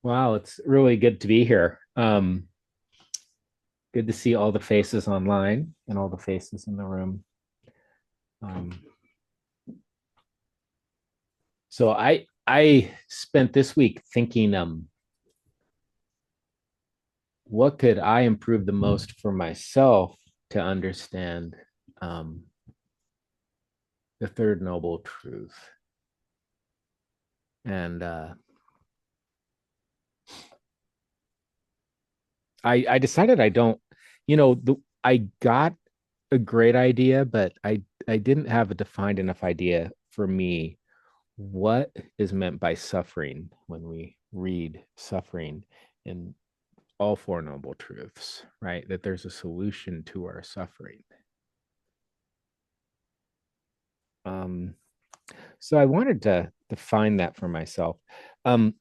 Wow, it's really good to be here. Good to see all the faces online and all the faces in the room. Um, so I spent this week thinking, what could I improve the most for myself to understand um, the third noble truth? And I decided I don't, I got a great idea, but I didn't have a defined enough idea for me what is meant by suffering when we read suffering in all Four Noble Truths, right? That there's a solution to our suffering. Um, so I wanted to define that for myself. In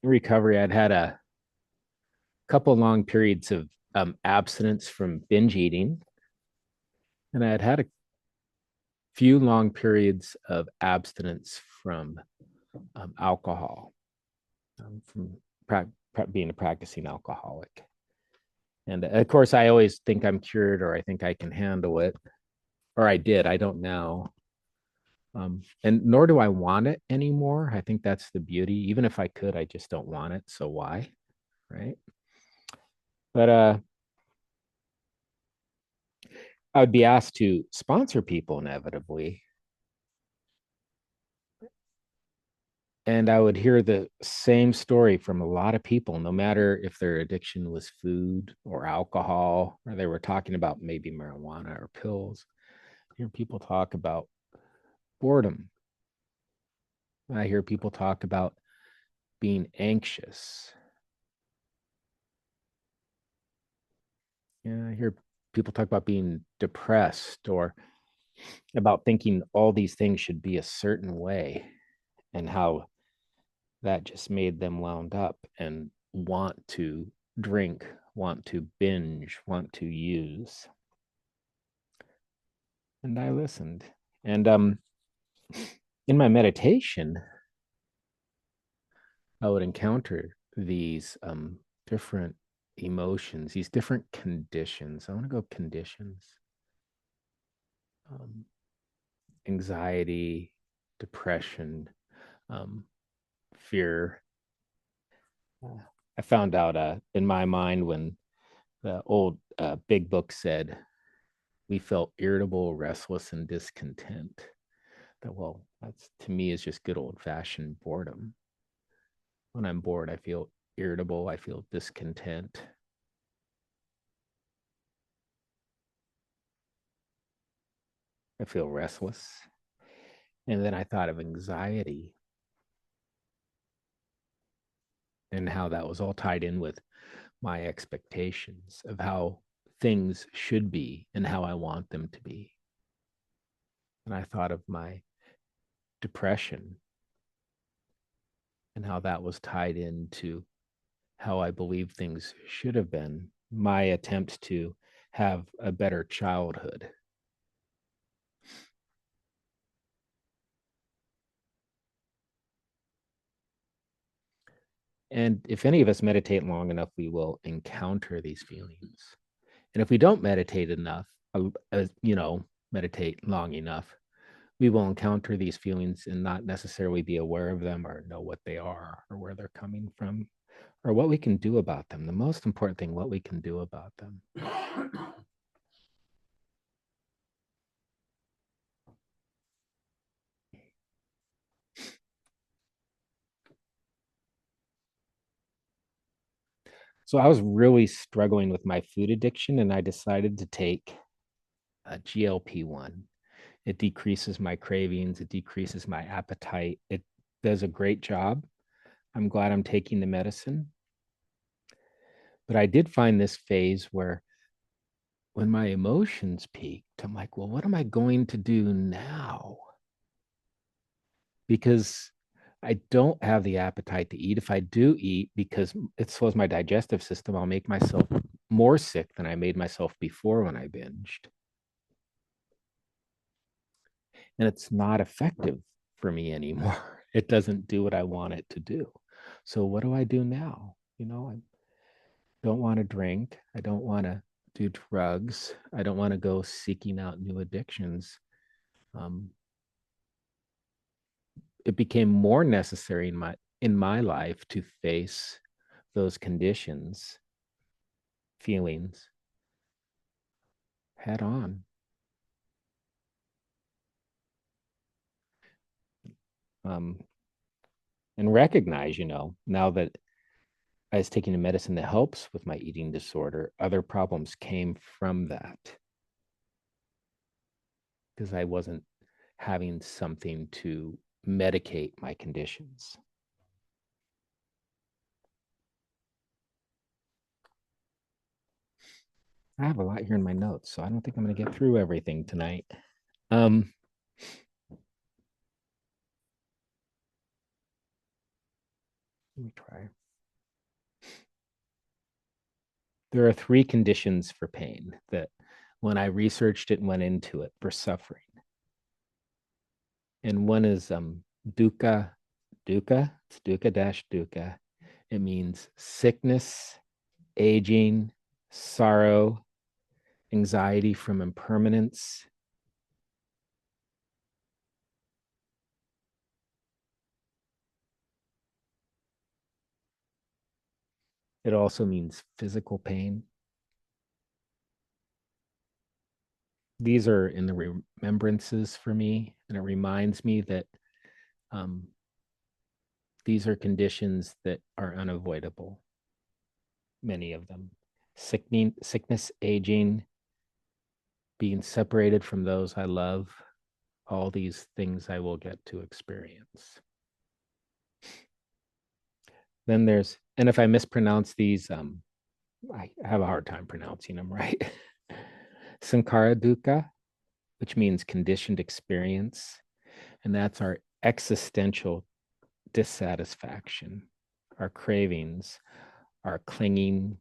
recovery, I'd had a couple long periods of abstinence from binge eating, and I had had a few long periods of abstinence from alcohol, from being a practicing alcoholic. And of course, I always think I'm cured or I think I can handle it, or I did. I don't now. And nor do I want it anymore. I think that's the beauty. Even if I could, I just don't want it. So why? Right. But I would be asked to sponsor people inevitably. And I would hear the same story from a lot of people, no matter if their addiction was food or alcohol, or they were talking about maybe marijuana or pills. I hear people talk about boredom. I hear people talk about being anxious. Yeah, I hear people talk about being depressed or about thinking all these things should be a certain way and how that just made them wound up and want to drink, want to binge, want to use. And I listened. And in my meditation, I would encounter these different emotions, these different conditions. I want to go conditions. Um, Anxiety, depression, um, fear. I found out in my mind when the old big book said we felt irritable, restless, and discontent. That, well, that's to me is just good old fashioned boredom. When I'm bored, I feel irritable, I feel discontent, I feel restless. And then I thought of anxiety and how that was all tied in with my expectations of how things should be and how I want them to be. And I thought of my depression and how that was tied into how I believe things should have been, my attempt to have a better childhood. And if any of us meditate long enough, we will encounter these feelings. And if we don't meditate enough, meditate long enough, we will encounter these feelings and not necessarily be aware of them or know what they are or where they're coming from or what we can do about them. The most important thing, what we can do about them. So I was really struggling with my food addiction and I decided to take a GLP-1. It decreases my cravings, it decreases my appetite. It does a great job. I'm glad I'm taking the medicine. But I did find this phase where when my emotions peaked, I'm like, well, what am I going to do now? Because I don't have the appetite to eat. If I do eat, because it slows my digestive system, I'll make myself more sick than I made myself before when I binged. And it's not effective for me anymore. It doesn't do what I want it to do. So what do I do now? I don't want to drink. I don't want to do drugs. I don't want to go seeking out new addictions. Um, it became more necessary in my life to face those conditions, feelings head on. Um, and recognize, now that I was taking a medicine that helps with my eating disorder, other problems came from that because I wasn't having something to medicate my conditions. I have a lot here in my notes, so I don't think I'm going to get through everything tonight. Um, Let me try. There are three conditions for pain that when I researched it and went into it for suffering. And one is dukkha, it's dukkha dash dukkha. It means sickness, aging, sorrow, anxiety from impermanence. It also means physical pain. These are in the remembrances for me, and it reminds me that um, these are conditions that are unavoidable, many of them. Sickness, aging, being separated from those I love, all these things I will get to experience. Then and if I mispronounce these, I have a hard time pronouncing them right. Sankara dukkha, which means conditioned experience, and that's our existential dissatisfaction, our cravings, our clinging,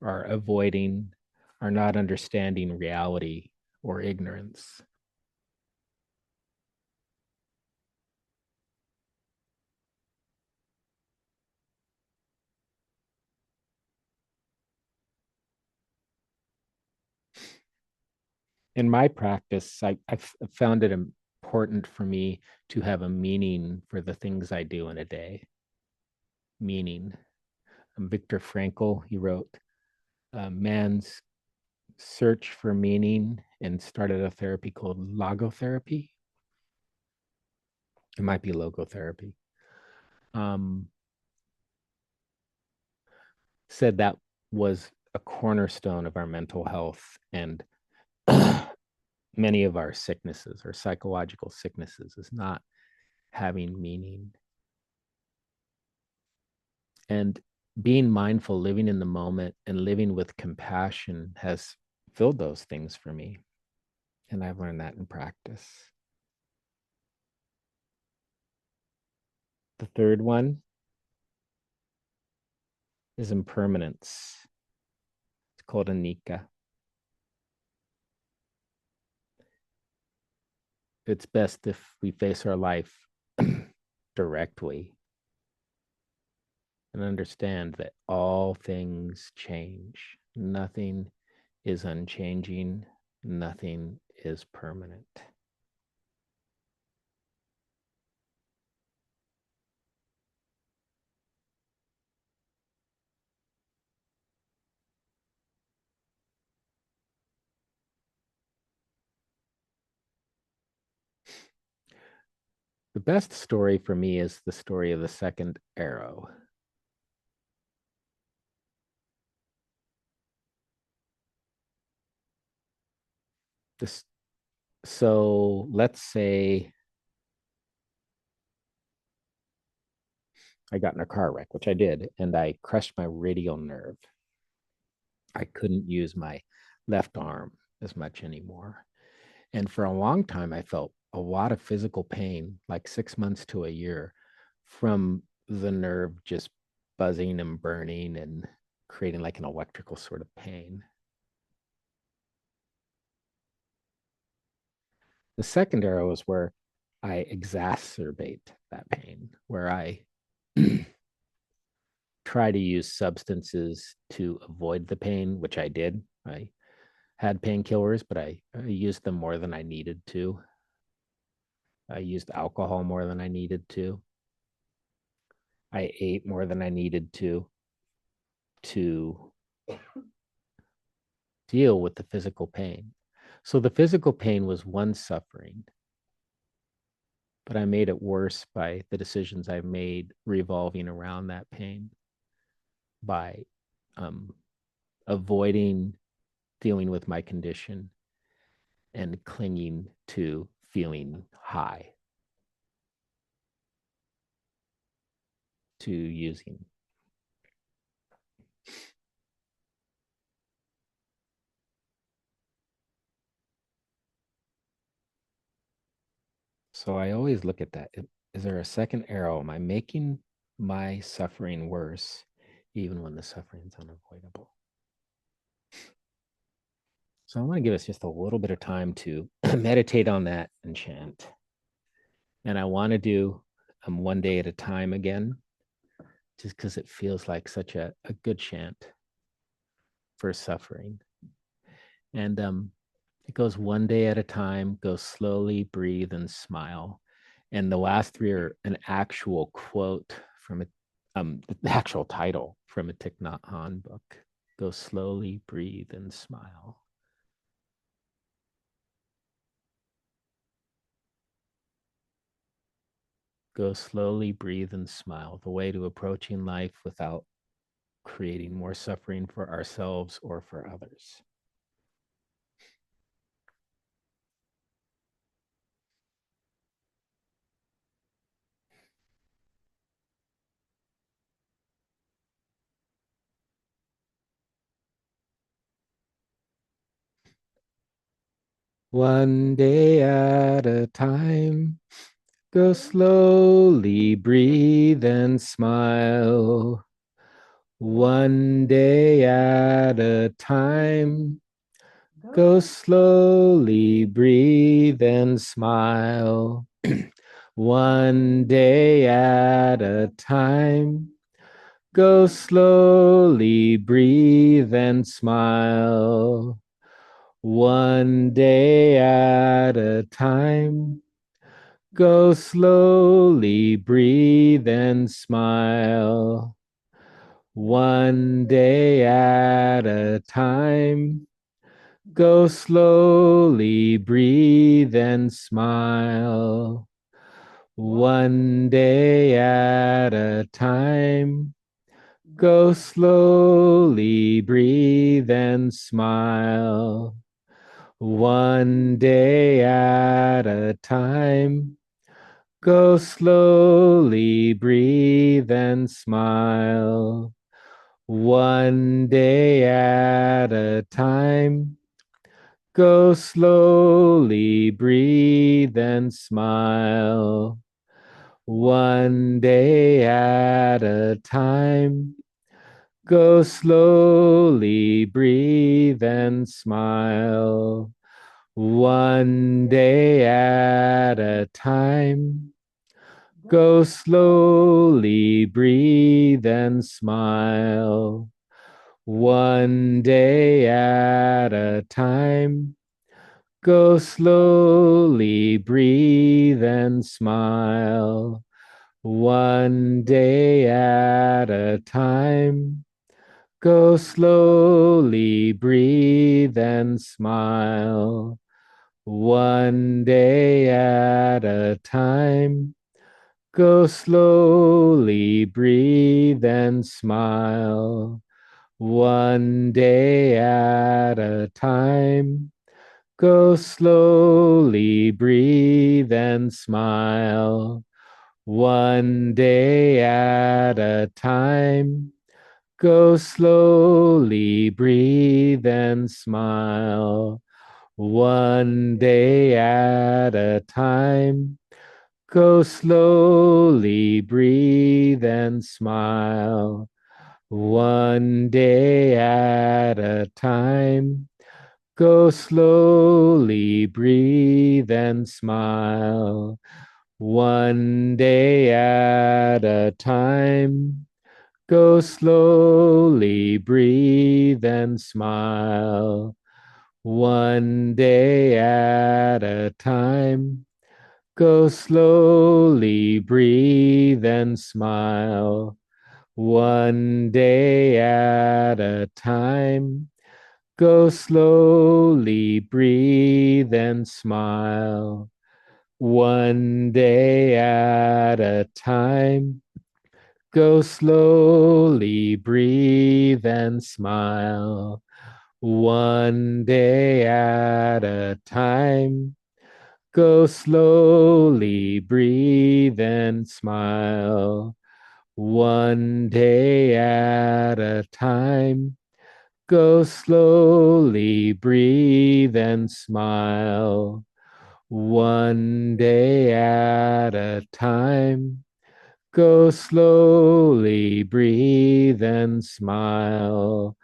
our avoiding, our not understanding reality or ignorance. In my practice, I've found it important for me to have a meaning for the things I do in a day. Meaning. Viktor Frankl, he wrote Man's Search for Meaning and started a therapy called logotherapy. It might be logotherapy. Um, Said that was a cornerstone of our mental health and many of our sicknesses or psychological sicknesses is not having meaning. And being mindful, living in the moment, and living with compassion has filled those things for me. And I've learned that in practice. The third one is impermanence. It's called anicca. It's best if we face our life directly and understand that all things change. Nothing is unchanging, nothing is permanent. The best story for me is the story of the second arrow. This, so let's say I got in a car wreck, which I did, and I crushed my radial nerve. I couldn't use my left arm as much anymore. And for a long time, I felt a lot of physical pain, like 6 months to a year, from the nerve just buzzing and burning and creating like an electrical sort of pain. The second arrow is where I exacerbate that pain, where I try to use substances to avoid the pain, which I did. I had painkillers, but I used them more than I needed to. I used alcohol more than I needed to. I ate more than I needed to deal with the physical pain. So the physical pain was one suffering, but I made it worse by the decisions I made revolving around that pain, by um, avoiding dealing with my condition and clinging to feeling high, to using. So I always look at that. Is there a second arrow? Am I making my suffering worse, even when the suffering is unavoidable? So I want to give us just a little bit of time to meditate on that and chant. And I want to do one day at a time again, just because it feels like such a good chant for suffering. And it goes one day at a time, go slowly, breathe, and smile. And the last three are an actual quote from it, the actual title from a Thich Nhat Hanh book. Go slowly, breathe, and smile. Go slowly, breathe, and smile. The way to approaching life without creating more suffering for ourselves or for others. One day at a time, go slowly, breathe and smile. One day at a time, go slowly, breathe and smile. One day at a time, go slowly, breathe and smile. One day at a time, go slowly, breathe and smile. One day at a time, go slowly, breathe and smile. One day at a time, go slowly, breathe and smile. One day at a time, go slowly, breathe and smile. One day at a time, go slowly, breathe and smile. One day at a time, go slowly, breathe and smile. One day at a time, go slowly, breathe and smile. One day at a time, go slowly, breathe and smile. One day at a time, go slowly, breathe and smile. One day at a time, go slowly, breathe and smile. One day at a time, go slowly, breathe and smile. One day at a time, go slowly, breathe and smile. One day at a time, go slowly, breathe and smile. One day at a time, go slowly, breathe and smile. One day at a time. Go slowly, breathe and smile. One day at a time. Go slowly, breathe and smile. One day at a time. Go slowly, breathe and smile. One day at a time. Go slowly, breathe and smile. One day at a time. Go slowly, breathe and smile. One day at a time. Go slowly, breathe and smile. One day at a time. Go slowly, breathe and smile.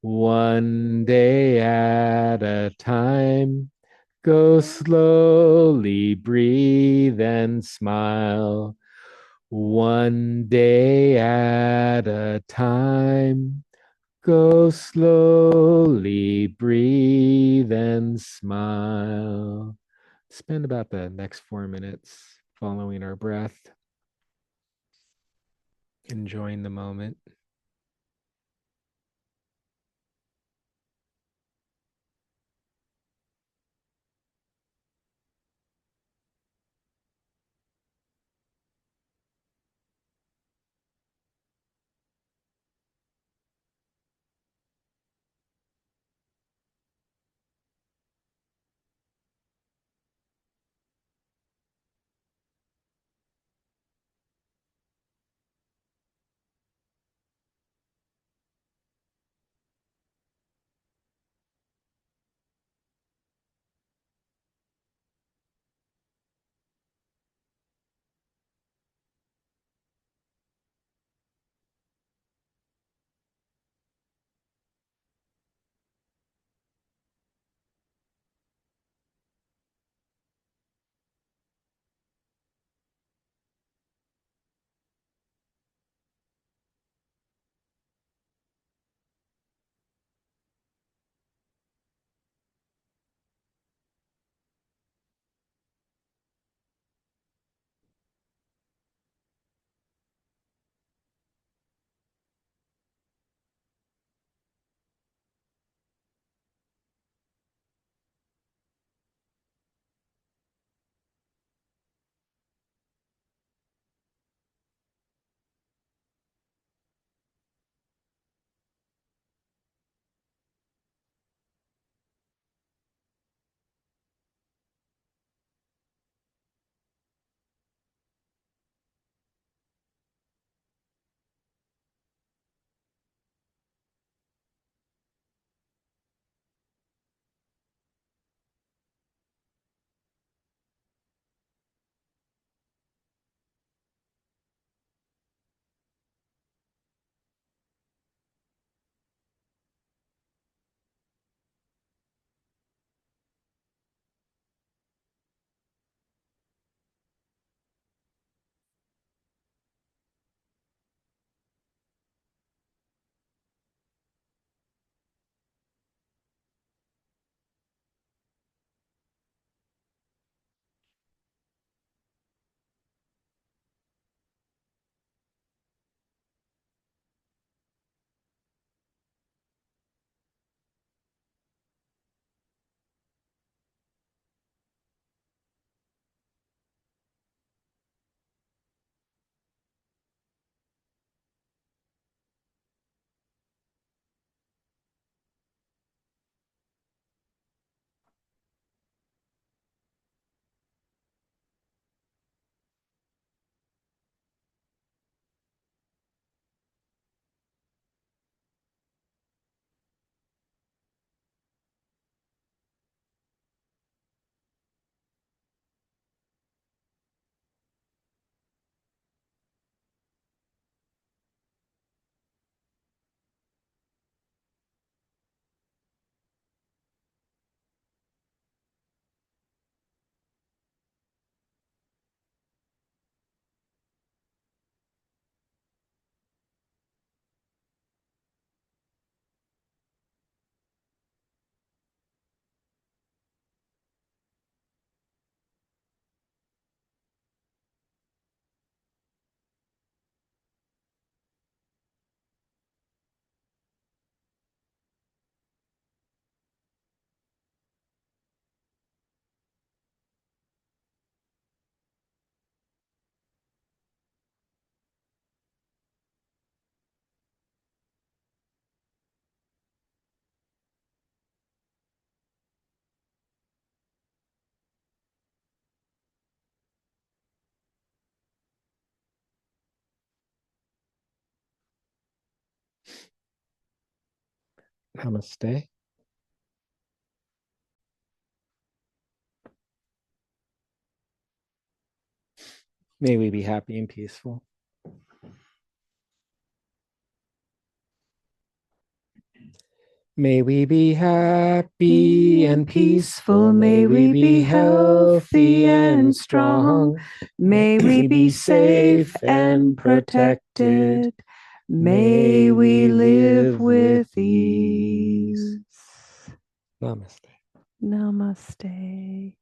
One day at a time. Go slowly, breathe and smile. One day at a time. Go slowly, breathe and smile. Spend about the next 4 minutes following our breath, enjoying the moment. Namaste. May we be happy and peaceful. May we be happy and peaceful. May we be healthy and strong. May we be safe and protected. May we live with ease. Namaste. Namaste.